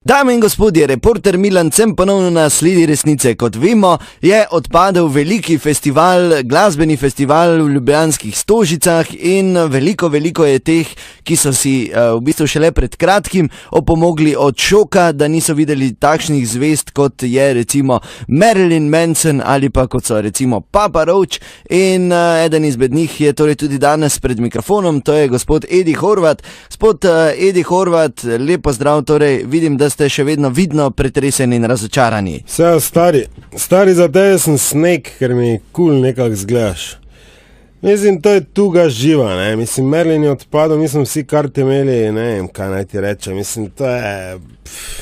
Dame in gospodje, reporter Milan Cem ponovno na sledi resnice. Kot vemo, je odpadel veliki festival, glasbeni festival v ljubljanskih Stožicah in veliko je teh, ki so si v bistvu šele pred kratkim opomogli od šoka, da niso videli takšnih zvezd, kot je recimo Marilyn Manson ali pa kot so recimo Papa Roach. In eden izmed njih je torej tudi danes pred mikrofonom, to je gospod Edi Horvat. Gospod Edi Horvat, lep pozdrav, torej vidim, da ste še vedno vidno pretreseni in razočarani. Vse, stari za tebe sem Snake, ker mi cool nekako zgledaš. Mislim, to je tuga živa, ne, mislim, Merlin je odpadel, mislim, vsi karti imeli, ne vem, kaj naj ti reče, mislim, to je,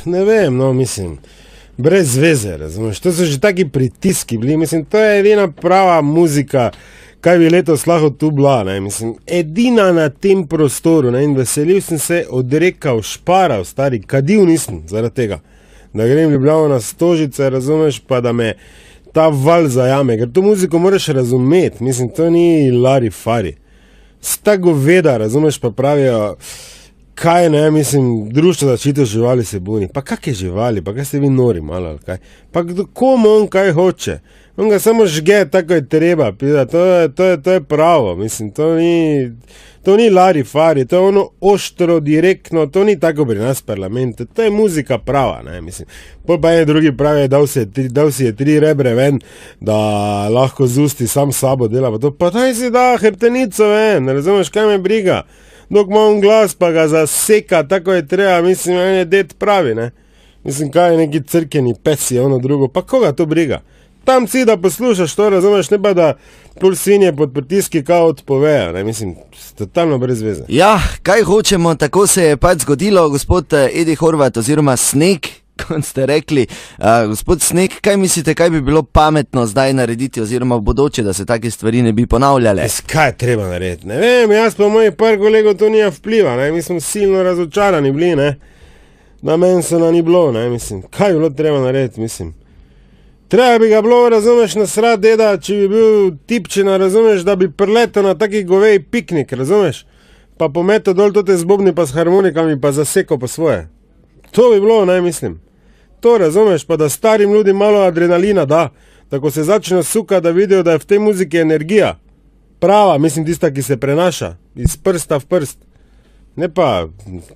ne vem, no, mislim, brez veze, razumeš, to so že taki pritiski bili, mislim, to je edina prava muzika, kaj bi letos lahko tu bila, ne, mislim, edina na tem prostoru, ne, in veselil sem se, odrekal, šparal, stari, kadil nisem zaradi tega, da grem Ljubljano na Stožice, razumeš, pa da me ta val zajame, ker to muziko moraš razumeti, mislim, to ni lari fari, sta goveda, razumeš, pa pravijo, kaj ne, mislim, društvo zaščite živali se buni, pa kakje živali, pa kaj ste vi nori malo, ali kaj, pa komu on kaj hoče, on ga samo žge, tako je treba, to je pravo, mislim, to ni lari fari, to je ono oštro, direktno, to ni tako pri nas parlamentu, to je muzika prava, ne, mislim, pol pa je drugi pravi, dal si je 3 rebre ven, da lahko z usti sam sabo dela, pa daj si da hrbtenico ven, ne razumeš, kaj me briga, dok ima on glas, pa ga zaseka, tako je treba, mislim, en je ded pravi, ne, mislim, kaj je neki crkeni pesi, ono drugo, pa koga to briga? Tam si, da poslušaš to, razumeš, ne pa da pol svinje pod pritiski kao odpovejo, ne, mislim, totalno brez veze. Ja, kaj hočemo, tako se je pač zgodilo, gospod Edi Horvat oziroma Snake, kot ste rekli. Gospod Snake, kaj mislite, kaj bi bilo pametno zdaj narediti oziroma v bodoče, da se take stvari ne bi ponavljale? Kaj je treba narediti? Ne vem, jaz pa mojih par kolegov to nija vpliva, ne, mi smo silno razočarani bili, ne, na Mansona ni bilo, ne, mislim, kaj bi bilo treba narediti, mislim. Treba bi ga bilo, razumeš, nasrat deda, če bi bil tipčina, razumeš, da bi prletel na taki govej piknik, razumeš, pa pometel dol tote zbobni pa s harmonikami pa zasekal po svoje. To bi bilo, ne, mislim. To razumeš, pa da starim ljudem malo adrenalina da, tako se začne suka, da vidijo, da je v tej muziki energija. Prava, mislim, tista, ki se prenaša, iz prsta v prst. Ne pa,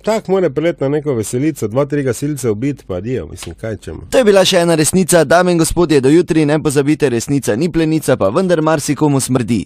tak mora prilet na neko veselico, 2-3 gasilce ubiti, pa dio, mislim, kaj čemo. To je bila še ena resnica, dame in gospodje, do jutri ne pozabite, resnica ni plenica, pa vendar marsikomu smrdi.